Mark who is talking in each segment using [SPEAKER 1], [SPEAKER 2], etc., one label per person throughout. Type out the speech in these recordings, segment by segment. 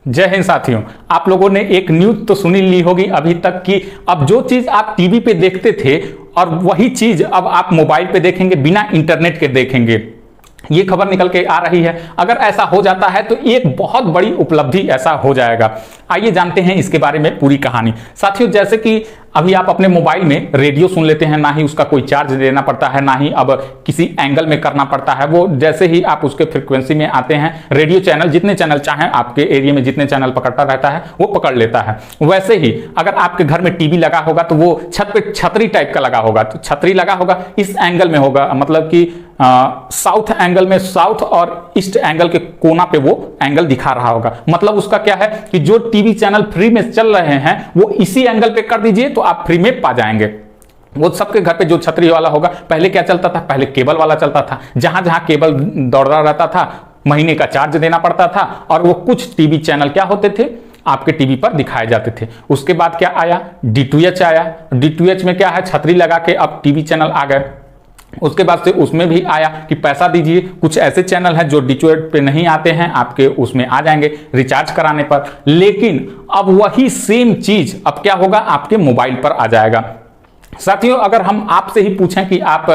[SPEAKER 1] जय हिंद साथियों, आप लोगों ने एक न्यूज तो सुनी ली होगी अभी तक कि अब जो चीज आप टीवी पे देखते थे और वही चीज अब आप मोबाइल पे देखेंगे, बिना इंटरनेट के देखेंगे। ये खबर निकल के आ रही है। अगर ऐसा हो जाता है तो एक बहुत बड़ी उपलब्धि ऐसा हो जाएगा। आइए जानते हैं इसके बारे में पूरी कहानी। साथियों, जैसे कि अभी आप अपने मोबाइल में रेडियो सुन लेते हैं, ना ही उसका कोई चार्ज देना पड़ता है, ना ही अब किसी एंगल में करना पड़ता है। वो जैसे ही आप उसके फ्रीक्वेंसी में आते हैं, रेडियो चैनल जितने चैनल चाहें, आपके एरिया में जितने चैनल पकड़ता रहता है वो पकड़ लेता है। वैसे ही अगर आपके घर में टीवी लगा होगा तो वो छत पे छतरी टाइप का लगा होगा, तो छतरी लगा होगा इस एंगल में होगा, मतलब कि साउथ एंगल में, साउथ और ईस्ट एंगल के कोना पे वो एंगल दिखा रहा होगा। मतलब उसका क्या है कि जो टीवी चैनल फ्री में चल रहे हैं वो इसी एंगल पे कर दीजिए तो आप फ्री में पा जाएंगे। वो सबके घर पे जो छतरी वाला होगा। पहले क्या चलता था? पहले केबल वाला चलता था। जहां जहां केबल दौड़ रहा रहता था, महीने का चार्ज देना पड़ता था और वो कुछ टीवी चैनल क्या होते थे, आपके टीवी पर दिखाए जाते थे। उसके बाद क्या आया? D2H आया। D2H में क्या है? छतरी लगा के अब टीवी चैनल आ गए। उसके बाद से उसमें भी आया कि पैसा दीजिए, कुछ ऐसे चैनल हैं जो D2H पे नहीं आते हैं, आपके उसमें आ जाएंगे रिचार्ज कराने पर। लेकिन अब वही सेम चीज अब क्या होगा? आपके मोबाइल पर आ जाएगा। साथियों, अगर हम आपसे ही पूछें कि आप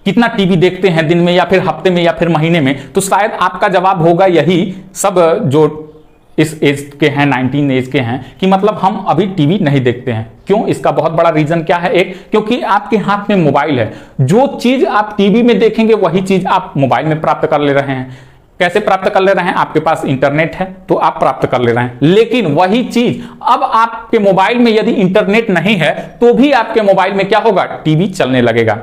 [SPEAKER 1] कितना टीवी देखते हैं दिन में या फिर हफ्ते में या फिर महीने में, तो शायद आपका जवाब होगा यही सब जो इस एज के हैं, 19 एज के हैं, कि मतलब हम अभी टीवी नहीं देखते हैं। क्यों? इसका बहुत बड़ा रीजन क्या है? एक, क्योंकि आपके हाथ में मोबाइल है। जो चीज आप टीवी में देखेंगे वही चीज आप मोबाइल में प्राप्त कर ले रहे हैं। कैसे प्राप्त कर ले रहे हैं? आपके पास इंटरनेट है तो आप प्राप्त कर ले रहे हैं। लेकिन वही चीज अब आपके मोबाइल में यदि इंटरनेट नहीं है तो भी आपके मोबाइल में क्या होगा? टीवी चलने लगेगा।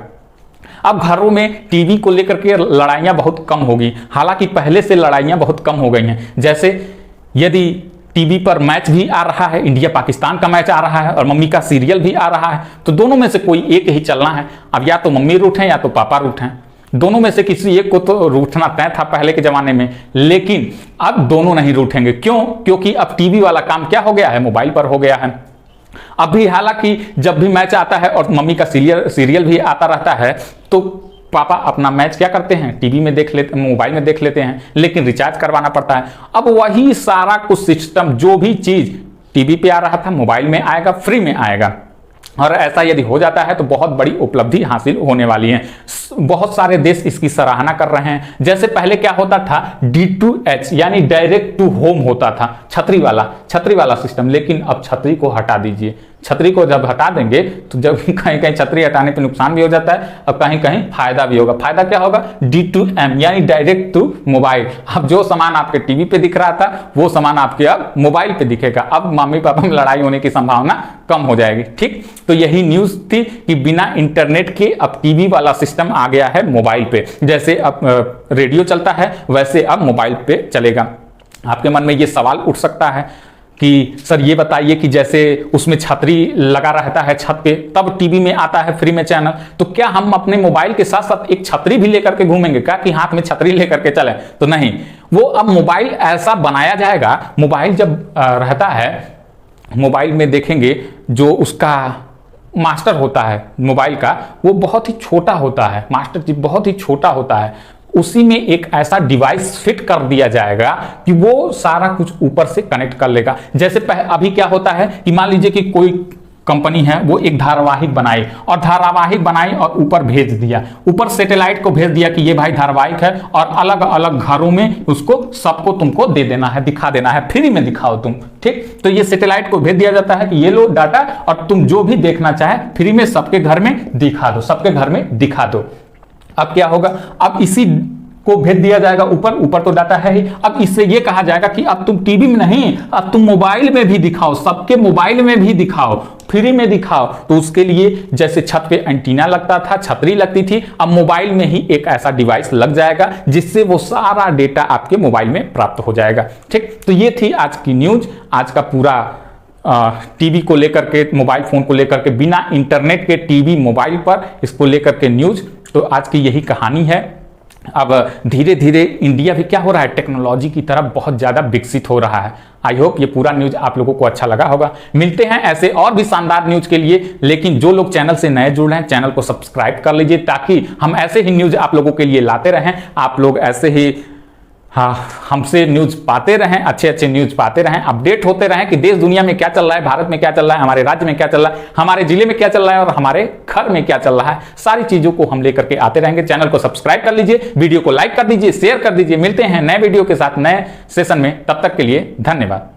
[SPEAKER 1] अब घरों में टीवी को लेकर के लड़ाइयां बहुत कम होगी। हालांकि पहले से लड़ाइयां बहुत कम हो गई हैं। जैसे यदि टीवी पर मैच भी आ रहा है, इंडिया पाकिस्तान का मैच आ रहा है और मम्मी का सीरियल भी आ रहा है, तो दोनों में से कोई एक ही चलना है। अब या तो मम्मी रूठें या तो पापा रूठें, दोनों में से किसी एक को तो रूठना तय था पहले के जमाने में। लेकिन अब दोनों नहीं रूठेंगे। क्यों? क्योंकि अब टीवी वाला काम क्या हो गया है? मोबाइल पर हो गया है। अभी हालांकि जब भी मैच आता है और मम्मी का सीरियल भी आता रहता है तो पापा अपना मैच क्या करते हैं? टीवी में देख लेते, मोबाइल में देख लेते हैं, लेकिन रिचार्ज करवाना पड़ता है। अब वही सारा कुछ सिस्टम, जो भी चीज टीवी पे आ रहा था मोबाइल में आएगा, फ्री में आएगा। और ऐसा यदि हो जाता है तो बहुत बड़ी उपलब्धि हासिल होने वाली है। बहुत सारे देश इसकी सराहना कर रहे हैं। जैसे पहले क्या होता था? D2H यानी डायरेक्ट टू होम होता था, छतरी वाला सिस्टम। लेकिन अब छतरी को हटा दीजिए। छतरी को जब हटा देंगे तो जब कहीं कहीं छतरी हटाने पे नुकसान भी हो जाता है और कहीं कहीं फायदा भी होगा। फायदा क्या होगा? D2M यानी डायरेक्ट टू मोबाइल। अब जो सामान आपके टीवी पे दिख रहा था वो सामान आपके अब मोबाइल पे दिखेगा। अब मम्मी पापा में लड़ाई होने की संभावना कम हो जाएगी। ठीक, तो यही न्यूज थी कि बिना इंटरनेट के अब टीवी वाला सिस्टम आ गया है मोबाइल पे। जैसे अब रेडियो चलता है वैसे अब मोबाइल पे चलेगा। आपके मन में ये सवाल उठ सकता है कि सर ये बताइए कि जैसे उसमें छतरी लगा रहता है छत पे, तब टीवी में आता है फ्री में चैनल, तो क्या हम अपने मोबाइल के साथ साथ एक छतरी भी लेकर के घूमेंगे क्या कि हाथ में छतरी लेकर के चले? तो नहीं, वो अब मोबाइल ऐसा बनाया जाएगा। मोबाइल जब रहता है, मोबाइल में देखेंगे जो उसका मास्टर होता है मोबाइल का, वो बहुत ही छोटा होता है। मास्टर चिप बहुत ही छोटा होता है। उसी में एक ऐसा डिवाइस फिट कर दिया जाएगा कि वो सारा कुछ ऊपर से कनेक्ट कर लेगा। जैसे अभी क्या होता है कि मान लीजिए कि कोई कंपनी है, वो एक धारावाहिक बनाई और ऊपर भेज दिया, ऊपर सैटेलाइट को भेज दिया कि ये भाई धारावाहिक है और अलग अलग घरों में उसको सबको तुमको दे देना है, दिखा देना है, फ्री में दिखाओ तुम। ठीक, तो ये सैटेलाइट को भेज दिया जाता है कि ये लो डाटा और तुम जो भी देखना चाहे फ्री में सबके घर में दिखा दो, सबके घर में दिखा दो। अब क्या होगा? अब इसी को भेज दिया जाएगा ऊपर तो डाटा है ही। अब इससे ये कहा जाएगा कि अब तुम टीवी में नहीं, अब तुम मोबाइल में भी दिखाओ, सबके मोबाइल में भी दिखाओ, फ्री में दिखाओ। तो उसके लिए जैसे छत पे एंटीना लगता था, छतरी लगती थी, अब मोबाइल में ही एक ऐसा डिवाइस लग जाएगा जिससे वो सारा डेटा आपके मोबाइल में प्राप्त हो जाएगा। ठीक, तो ये थी आज की न्यूज। आज का पूरा टीवी को लेकर के, मोबाइल फोन को लेकर के, बिना इंटरनेट के टीवी मोबाइल पर, इसको लेकर के न्यूज। तो आज की यही कहानी है। अब धीरे धीरे इंडिया भी क्या हो रहा है? टेक्नोलॉजी की तरफ बहुत ज़्यादा विकसित हो रहा है। आई होप ये पूरा न्यूज आप लोगों को अच्छा लगा होगा। मिलते हैं ऐसे और भी शानदार न्यूज के लिए। लेकिन जो लोग चैनल से नए जुड़ रहे हैं, चैनल को सब्सक्राइब कर लीजिए ताकि हम ऐसे ही न्यूज आप लोगों के लिए लाते रहें। आप लोग ऐसे ही हाँ, हमसे न्यूज पाते रहें, अच्छे अच्छे न्यूज पाते रहें, अपडेट होते रहें कि देश दुनिया में क्या चल रहा है, भारत में क्या चल रहा है, हमारे राज्य में क्या चल रहा है, हमारे जिले में क्या चल रहा है और हमारे घर में क्या चल रहा है। सारी चीजों को हम लेकर के आते रहेंगे। चैनल को सब्सक्राइब कर लीजिए, वीडियो को लाइक कर दीजिए, शेयर कर दीजिए। मिलते हैं नए वीडियो के साथ नए सेशन में, तब तक के लिए धन्यवाद।